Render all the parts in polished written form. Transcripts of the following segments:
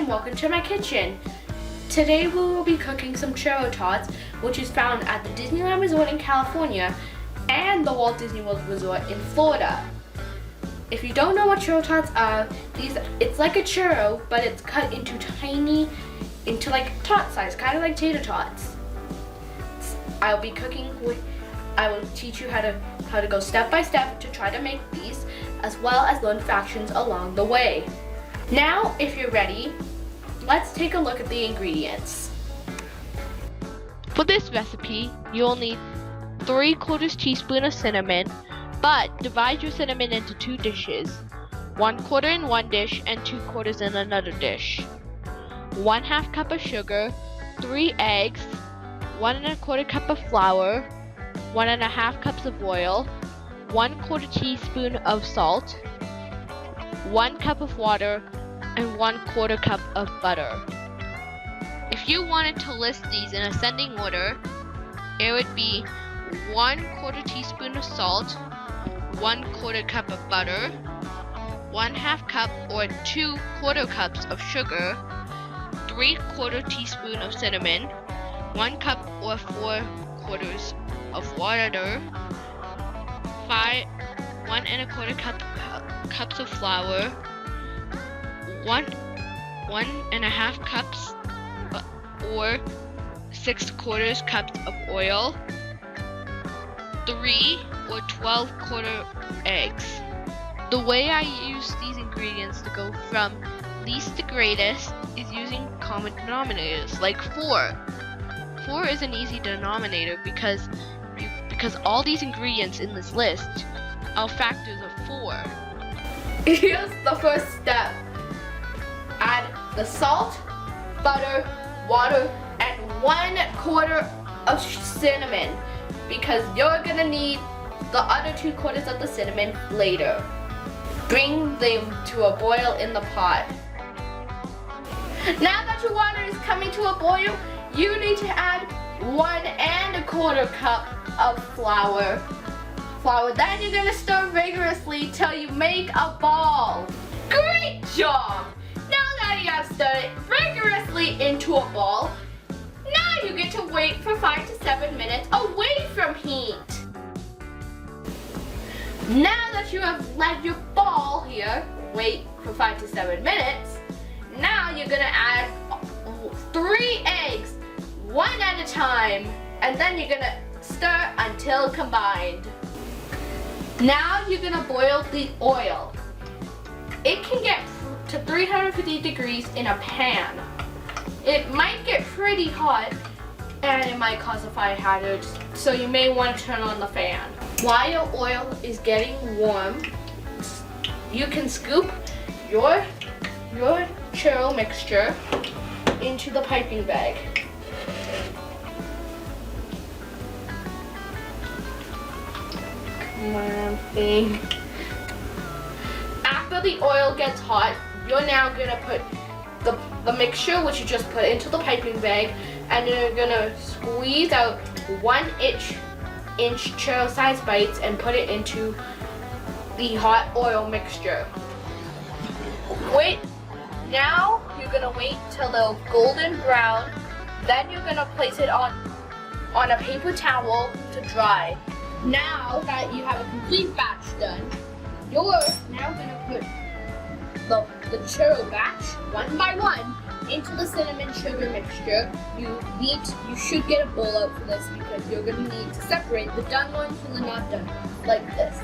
and welcome to my kitchen. Today we will be cooking some churro tots, which is found at the Disneyland Resort in California and the Walt Disney World Resort in Florida. If you don't know what churro tots are, it's like a churro, but it's cut into like tot size, kind of like tater tots. I will teach you how to go step by step to try to make these, as well as learn fractions along the way. Now, if you're ready, let's take a look at the ingredients. For this recipe, you'll need 3/4 teaspoon of cinnamon, but divide your cinnamon into 2 dishes. 1/4 in one dish and 2/4 in another dish. 1/2 cup of sugar, 3 eggs, 1 1/4 cup of flour, 1 1/2 cups of oil, 1/4 teaspoon of salt, 1 cup of water, and 1/4 cup of butter. If you wanted to list these in ascending order, it would be 1/4 teaspoon of salt, 1/4 cup of butter, 1/2 cup or 2/4 cups of sugar, 3/4 teaspoon of cinnamon, 1 cup or 4/4 of water, 1 1/4 cups of flour, 1 1/2 cups or 6/4 cups of oil, 3 or 12/4 eggs. The way I use these ingredients to go from least to greatest is using common denominators, like 4. 4 is an easy denominator because all these ingredients in this list are factors of 4. Here's the first step. Add the salt, butter, water, and 1/4 of cinnamon, because you're gonna need the other 2/4 of the cinnamon later. Bring them to a boil in the pot. Now that your water is coming to a boil, you need to add 1 1/4 cup of flour. Then you're gonna stir vigorously till you make a ball. Great job! Now that you have stirred it vigorously into a ball, now you get to wait for 5 to 7 minutes away from heat. Now that you have let your ball here wait for 5 to 7 minutes, now you're gonna add 3 eggs, one at a time, and then you're gonna stir until combined. Now you're gonna boil the oil. It can get to 350 degrees in a pan. It might get pretty hot and it might cause a fire hazard, so you may want to turn on the fan. While your oil is getting warm, you can scoop your churro mixture into the piping bag. Come on, thing. After the oil gets hot, you're now gonna put the mixture which you just put into the piping bag, and you're gonna squeeze out 1-inch churro size bites and put it into the hot oil mixture. Now you're gonna wait till they're golden brown. Then you're gonna place it on a paper towel to dry. Now that you have a complete batch done, you're now gonna put the churro batch one by one into the cinnamon sugar mixture. You should get a bowl out for this, because you're gonna need to separate the done ones from the not done ones, like this.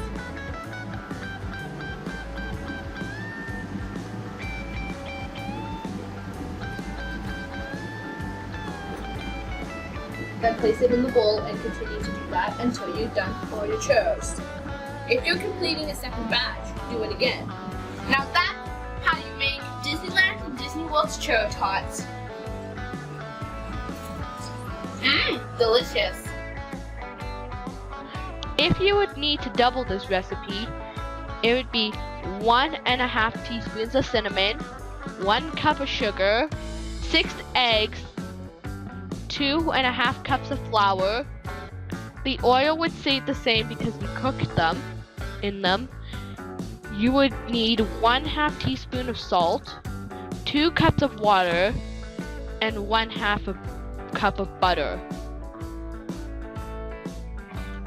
Then place it in the bowl and continue to do that until you're done all your churros. If you're completing a second batch, do it again. Now that's how you make Disneyland and Disney World's churro tots. Delicious. If you would need to double this recipe, it would be 1 1/2 teaspoons of cinnamon, 1 cup of sugar, 6 eggs, 2 1/2 cups of flour. The oil would stay the same because we cooked them in them. You would need 1/2 teaspoon of salt, 2 cups of water and 1/2 a cup of butter.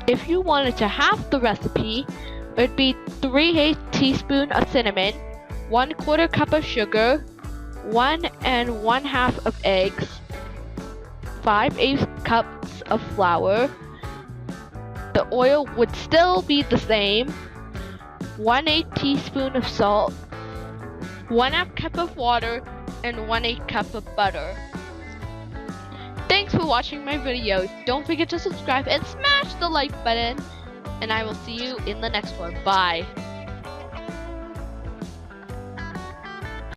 If you wanted to half the recipe, it would be 3/8 teaspoon of cinnamon, 1/4 cup of sugar, 1 1/2 of eggs, 5/8 cups of flour. The oil would still be the same, 1/8 teaspoon of salt, 1/2 cup of water, and 1/8 cup of butter. Thanks for watching my video. Don't forget to subscribe and smash the like button. And I will see you in the next one. Bye.